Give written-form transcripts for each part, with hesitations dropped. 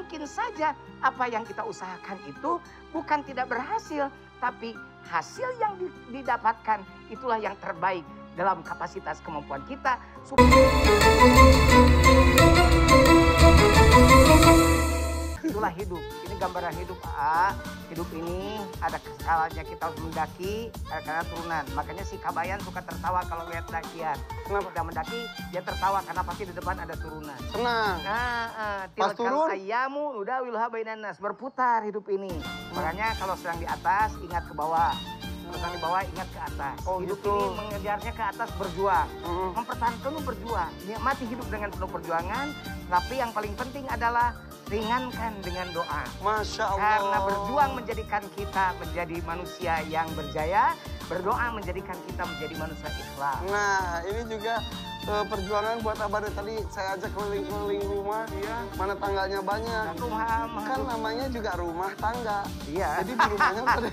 mungkin saja apa yang kita usahakan itu bukan tidak berhasil, tapi hasil yang didapatkan itulah yang terbaik dalam kapasitas kemampuan kita. Itulah hidup. Ini gambaran hidup. Hidup ini ada kesalahannya kita harus mendaki karena turunan. Makanya si Kabayan suka tertawa kalau lihat dakian. Kenapa udah mendaki dia tertawa karena pasti di depan ada turunan. Senang. Pas turun ayamu udah wilha bainanas, berputar hidup ini. Makanya kalau sedang di atas ingat ke bawah. Terus di bawah ingat ke atas. Hidup gitu. ini mengejarnya ke atas berjuang. Mempertahankan itu berjuang. Nikmati hidup dengan penuh perjuangan. Tapi yang paling penting adalah ringankan dengan doa. Masya Allah. Karena berjuang menjadikan kita menjadi manusia yang berjaya. Berdoa menjadikan kita menjadi manusia ikhlas. Nah ini juga perjuangan buat Abah tadi saya ajak keliling-keliling rumah. Iya. Mana tangganya banyak. Rumah Kan namanya juga rumah tangga. Iya. Jadi di rumahnya pada...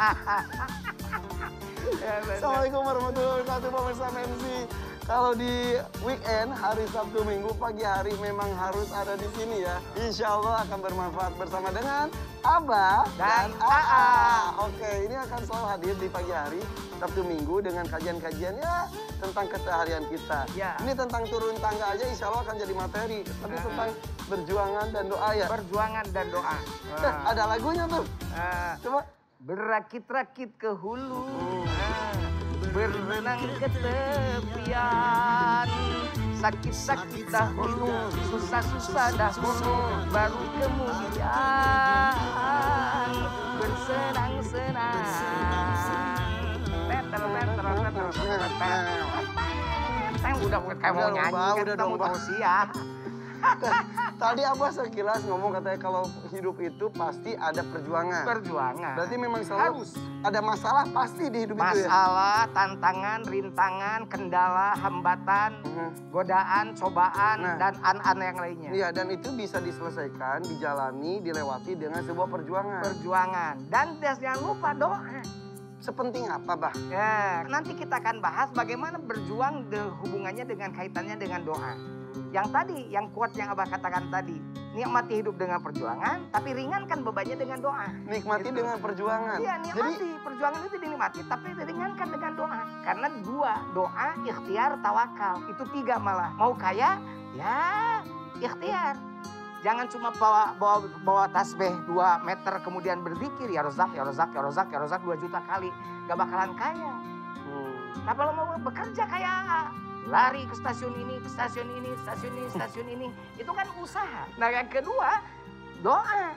Ya, Assalamualaikum warahmatullahi wabarakatuh pemirsa MC. Kalau di weekend, hari Sabtu Minggu, pagi hari memang harus ada di sini ya. Insya Allah akan bermanfaat bersama dengan Abah dan AA. Oke, ini akan selalu hadir di pagi hari Sabtu Minggu dengan kajian-kajian ya tentang keseharian kita. Ya. Ini tentang turun tangga aja insya Allah akan jadi materi. Tapi tentang berjuangan dan doa ya. Berjuangan dan doa. Ada lagunya tuh. Coba. Berakit-rakit ke hulu, berenang ke tepian, sakit-sakit dahulu, susah-susah dahulu, baru kemudian bersenang-senang. Udah kayak mau nyanyi kan, kita mau tausiah. Tadi Abah sekilas ngomong katanya kalau hidup itu pasti ada perjuangan. Perjuangan. Berarti memang selalu harus ada masalah pasti di hidup itu ya? Masalah, tantangan, rintangan, kendala, hambatan, godaan, cobaan, dan an-an yang lainnya. Iya, dan itu bisa diselesaikan, dijalani, dilewati dengan sebuah perjuangan. Perjuangan. Dan jangan lupa doa. Sepenting apa, Bah? Ya, nanti kita akan bahas bagaimana berjuang hubungannya dengan kaitannya dengan doa. Yang tadi, yang kuat yang Abah katakan tadi. Nikmati hidup dengan perjuangan, tapi ringankan bebannya dengan doa. Nikmati gitu. Dengan perjuangan. Iya, nikmati. Perjuangan itu dinikmati, tapi ringankan dengan doa. Karena dua, doa, ikhtiar, tawakal. Itu tiga malah. Mau kaya, ya ikhtiar. Jangan cuma bawa tasbih 2 meter kemudian berzikir. Ya rozak, ya rozak, ya rozak, ya rozak 2 juta kali. Gak bakalan kaya. Nah kalau mau bekerja kayak lari ke stasiun ini, ke stasiun ini, stasiun ini, stasiun ini. Itu kan usaha. Nah yang kedua, doa.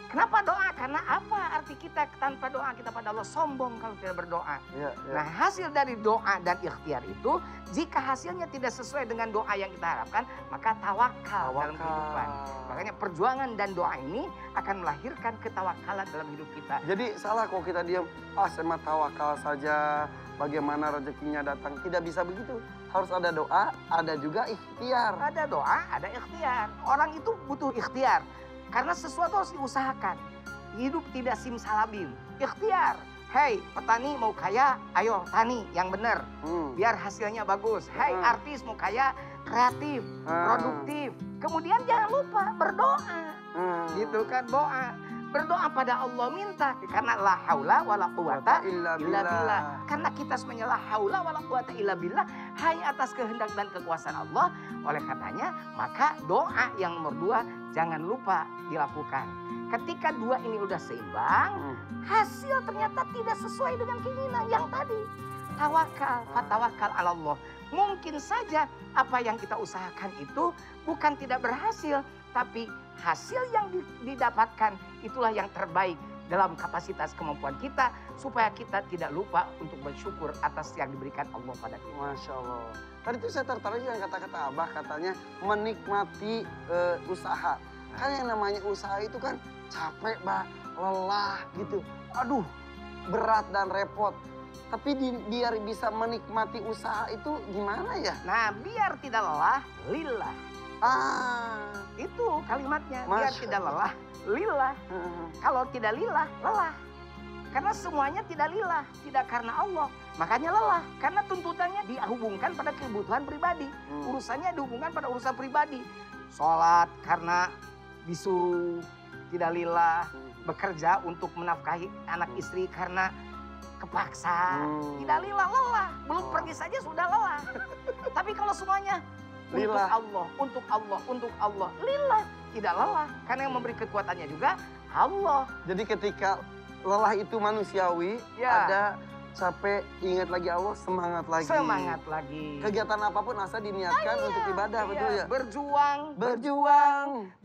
Kenapa doa? Karena apa arti kita tanpa doa kita pada Allah sombong kalau tidak berdoa. Ya. Nah hasil dari doa dan ikhtiar itu, jika hasilnya tidak sesuai dengan doa yang kita harapkan, maka tawakal dalam kehidupan. Makanya perjuangan dan doa ini akan melahirkan ketawakalan dalam hidup kita. Jadi salah kalau kita diam, saya tawakal saja, bagaimana rezekinya datang. Tidak bisa begitu. Harus ada doa, ada juga ikhtiar. Ada doa, ada ikhtiar. Orang itu butuh ikhtiar. Karena sesuatu harus diusahakan. Hidup tidak simsalabim. Ikhtiar. Hei petani mau kaya, ayo tani yang benar. Biar hasilnya bagus. Hei artis mau kaya, kreatif, produktif. Kemudian jangan lupa berdoa. Gitu kan doa. Berdoa pada Allah minta. Karena la haula wa la quwata illa billah. Karena kita semuanya la haula wa la quwata illa billah. Hanya atas kehendak dan kekuasaan Allah. Oleh katanya maka doa yang nomor 2 jangan lupa dilakukan. Ketika 2 ini udah seimbang. Hasil ternyata tidak sesuai dengan keinginan yang tadi. Tawakal, fatawakal ala Allah. Mungkin saja apa yang kita usahakan itu bukan tidak berhasil. Tapi hasil yang didapatkan itulah yang terbaik dalam kapasitas kemampuan kita. Supaya kita tidak lupa untuk bersyukur atas yang diberikan Allah pada kita. Masya Allah. Tadi itu saya tertarik dengan kata-kata Abah katanya menikmati usaha. Kan yang namanya usaha itu kan capek, Bah, lelah gitu. Aduh, berat dan repot. Tapi biar bisa menikmati usaha itu gimana ya? Nah, biar tidak lelah, lillah. Itu kalimatnya. Biar tidak lelah, lillah. Kalau tidak lillah, lelah. Karena semuanya tidak lillah, tidak karena Allah. Makanya lelah, karena tuntutannya dihubungkan pada kebutuhan pribadi. Urusannya dihubungkan pada urusan pribadi. Sholat karena disuruh, tidak lillah. Bekerja untuk menafkahi anak istri karena kepaksa. Tidak lillah, lelah. Belum pergi saja sudah lelah. Tapi kalau semuanya Lillah. untuk Allah. Lillah, tidak lelah. Karena yang memberi kekuatannya juga Allah. Jadi ketika lelah itu manusiawi, Ya. ada capek, ingat lagi Allah, semangat lagi. Semangat lagi. Kegiatan apapun asal diniatkan untuk ibadah, Iya, betul ya?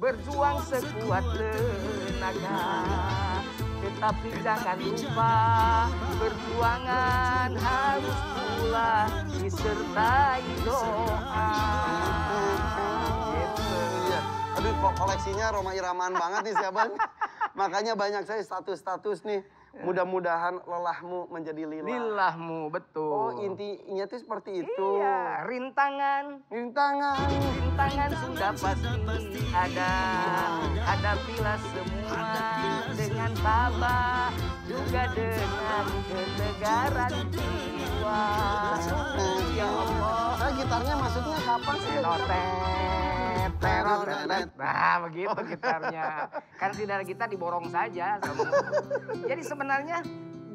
Berjuang sekuat tenaga. Tetapi jangan lupa perjuangan harus pula disertai doa. Gitu. Iya. Aduh, kok koleksinya Roma Iraman banget nih siapa? Makanya banyak saya status-status nih. Mudah-mudahan lelahmu menjadi lillah. Lillahmu, betul. Oh, intinya tuh seperti itu. Iya, rintangan sudah pasti ada. Hadapilah semua dengan tabah, juga dengan ketegaran jiwa. Ya Allah. Gitarnya maksudnya kapan sih? Terotet. Nah, begitu gitarnya. Karena tidak ada gitar diborong saja. Jadi sebenarnya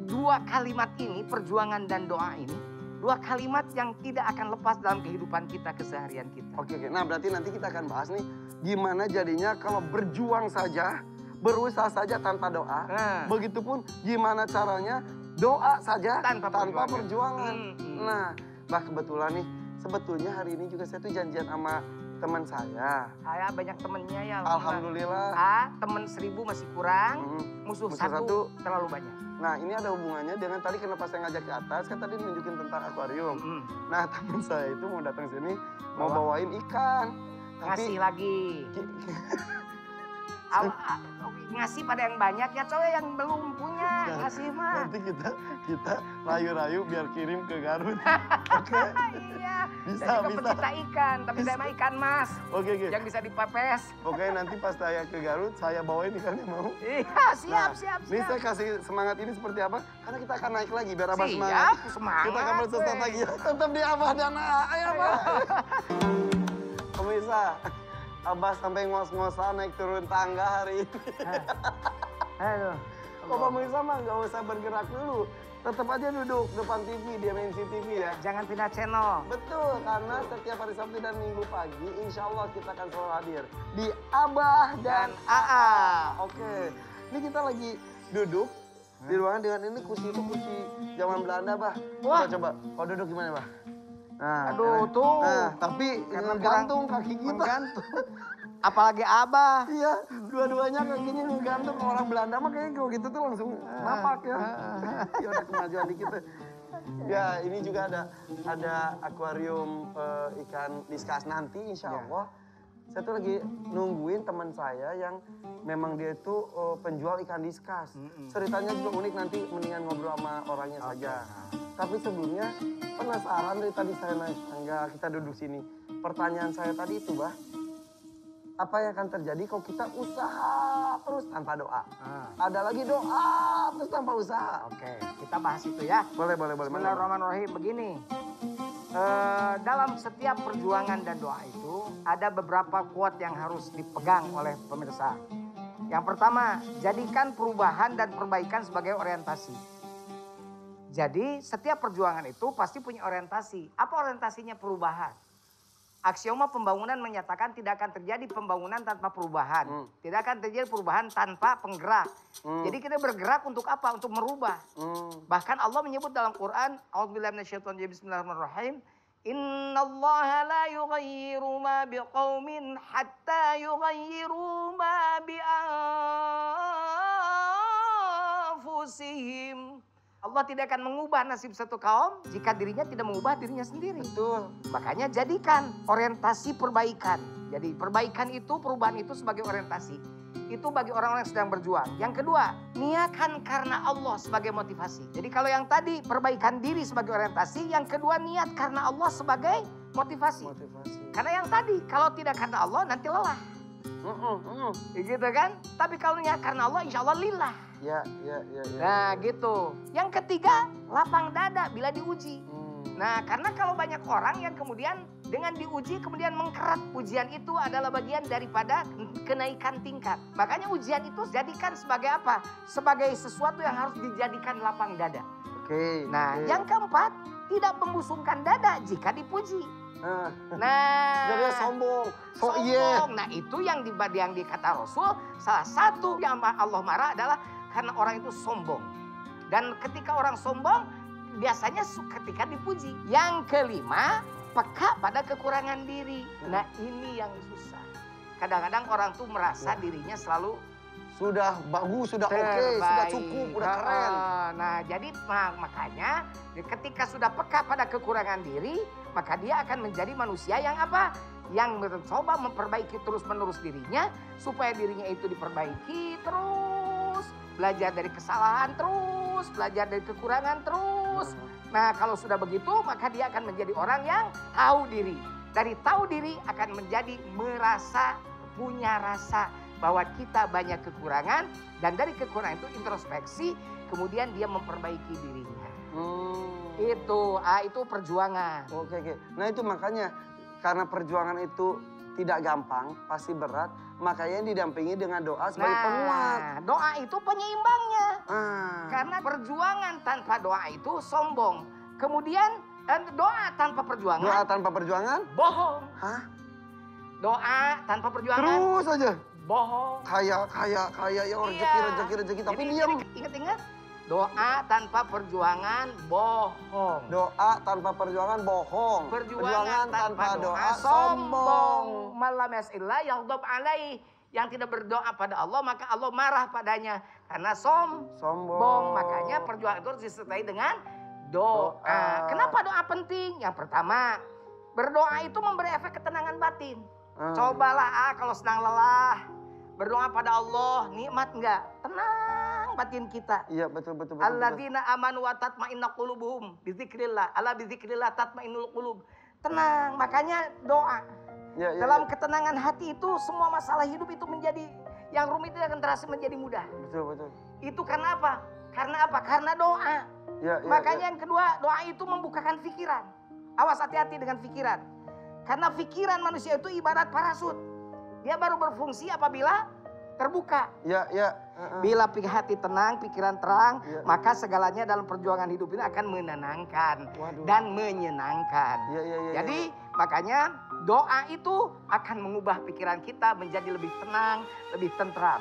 dua kalimat ini, perjuangan dan doa ini, dua kalimat yang tidak akan lepas dalam kehidupan kita, keseharian kita. Oke. Nah, berarti nanti kita akan bahas nih gimana jadinya kalau berjuang saja, berusaha saja tanpa doa. Begitupun gimana caranya doa saja tanpa perjuangan. Nah, kebetulan nih, sebetulnya hari ini juga saya tuh janjian sama teman saya. Saya banyak temennya ya. Alhamdulillah. Temen 1000 masih kurang, musuh satu terlalu banyak. Nah, ini ada hubungannya dengan tadi kenapa saya ngajak ke atas, kan tadi nunjukin tentang akuarium. Nah, teman saya itu mau datang sini, mau bawain ikan. Ngasih lagi. Ngasih pada yang banyak ya, coy, yang belum punya. Ngasih mah. Nanti kita rayu-rayu biar kirim ke Garut. Oke. Iya. Bisa. Pecinta ikan, tapi saya mah ikan mas. Oke. Yang bisa dipepes. Oke, nanti pas saya ke Garut, saya bawain ikannya mau. Iya, siap. Ini saya kasih semangat ini seperti apa? Karena kita akan naik lagi biar Abah semangat. Siap, semangat. Kita akan bersesat lagi. Tetap di Abah dan Ayo, Abah. Pemirsa, Abah sampai ngos-ngosan naik turun tangga hari ini. Aduh. Kok pemirsa mah nggak usah bergerak dulu. Tetap aja duduk depan TV, Dimensi TV ya. Jangan pindah channel. Betul, karena setiap hari Sabtu dan Minggu pagi, insya Allah kita akan selalu hadir di Abah dan AA. Oke, ini kita lagi duduk di ruangan dengan ini kursi itu kursi zaman Belanda, Bah. Wah. Coba, kau duduk gimana, Bah? Nah, Aduh, tuh. Nah, tapi Karena gantung kaki kita. Menggantung. Apalagi Abah. Iya, dua-duanya kakinya ngegantung. Orang Belanda mah kayaknya kalau gitu tuh langsung napak ya. Ya udah kemajuan dikit. Ya, ini juga ada akuarium ikan diskas nanti insya Allah. Saya tuh lagi nungguin teman saya yang memang dia itu penjual ikan diskas. Ceritanya juga unik, nanti mendingan ngobrol sama orangnya saja. Tapi sebelumnya penasaran dari tadi saya naik tangga, kita duduk sini. Pertanyaan saya tadi itu, Bah. Apa yang akan terjadi kalau kita usaha terus tanpa doa? Ada lagi doa terus tanpa usaha. Oke, kita bahas itu ya. Boleh. Bismillahirrahmanirrahim. Begini, dalam setiap perjuangan dan doa itu ada beberapa quote yang harus dipegang oleh pemirsa. Yang pertama, jadikan perubahan dan perbaikan sebagai orientasi. Jadi setiap perjuangan itu pasti punya orientasi. Apa orientasinya? Perubahan. Aksioma pembangunan menyatakan tidak akan terjadi pembangunan tanpa perubahan. Tidak akan terjadi perubahan tanpa penggerak. Jadi kita bergerak untuk apa? Untuk merubah. Bahkan Allah menyebut dalam Quran, A'udzubillahi minasyaitonir rajim, bismillahirrahmanirrahim. Innallaha la yughayyiru ma biqaumin hatta yughayyiru ma bi anfusihim. Allah tidak akan mengubah nasib satu kaum jika dirinya tidak mengubah dirinya sendiri. Betul. Makanya jadikan orientasi perbaikan. Jadi perbaikan itu, perubahan itu sebagai orientasi. Itu bagi orang-orang yang sedang berjuang. Yang kedua, niatkan karena Allah sebagai motivasi. Jadi kalau yang tadi perbaikan diri sebagai orientasi, yang kedua niat karena Allah sebagai motivasi. Karena yang tadi kalau tidak karena Allah nanti lelah. Gitu kan? Tapi kalau niat karena Allah insya Allah lillah. Ya. Nah gitu. Yang ketiga, lapang dada bila diuji. Nah, karena kalau banyak orang yang kemudian dengan diuji kemudian mengkerat, ujian itu adalah bagian daripada kenaikan tingkat. Makanya ujian itu jadikan sebagai apa? Sebagai sesuatu yang harus dijadikan lapang dada. Oke. Nah, yang keempat, tidak membusungkan dada jika dipuji. Nah, Jadi sombong. sombong. Nah, itu yang dikata Rasul, salah satu yang Allah marah adalah karena orang itu sombong. Dan ketika orang sombong, biasanya ketika dipuji. Yang kelima, peka pada kekurangan diri. Nah, ini yang susah. Kadang-kadang orang tuh merasa dirinya selalu sudah bagus, sudah oke, sudah cukup, udah keren. Nah, jadi makanya ketika sudah peka pada kekurangan diri, maka dia akan menjadi manusia yang apa? Yang mencoba memperbaiki terus-menerus dirinya, supaya dirinya itu diperbaiki terus, belajar dari kesalahan terus, belajar dari kekurangan terus. Nah, kalau sudah begitu, maka dia akan menjadi orang yang tahu diri. Dari tahu diri akan menjadi merasa, punya rasa bahwa kita banyak kekurangan, dan dari kekurangan itu introspeksi, kemudian dia memperbaiki dirinya. Itu perjuangan. Oke. Nah itu makanya karena perjuangan itu tidak gampang, pasti berat, makanya didampingi dengan doa sebagai penguat. Doa itu penyeimbangnya. Karena perjuangan tanpa doa itu sombong. Kemudian doa tanpa perjuangan. Doa tanpa perjuangan? Bohong. Hah? Doa tanpa perjuangan. Terus aja. Bohong. Kaya ya rezeki. Tapi diam. Ingat-ingat. Doa tanpa perjuangan bohong. Doa tanpa perjuangan bohong. Perjuangan tanpa doa sombong. Malam yas'illah yaghdab alaih. Yang tidak berdoa pada Allah maka Allah marah padanya. Karena sombong. Makanya perjuangan itu harus disertai dengan doa. Kenapa doa penting? Yang pertama, berdoa itu memberi efek ketenangan batin. Cobalah kalau sedang lelah, berdoa pada Allah, nikmat enggak? Tenang batin kita. Iya betul. Alladzina amanu wa tatma'innu qulubuhum bizikrillah. Ala bizikrillah tatma'innul qulub. Tenang, makanya doa. Dalam ketenangan hati itu semua masalah hidup itu menjadi yang rumit itu akan terasa menjadi mudah. Betul. Itu karena apa? Karena doa. Makanya yang kedua, doa itu membukakan pikiran. Awas hati-hati dengan pikiran. Karena pikiran manusia itu ibarat parasut. Dia baru berfungsi apabila terbuka. Bila hati tenang, pikiran terang, maka segalanya dalam perjuangan hidup ini akan menenangkan dan menyenangkan. Jadi makanya doa itu akan mengubah pikiran kita menjadi lebih tenang, lebih tentram.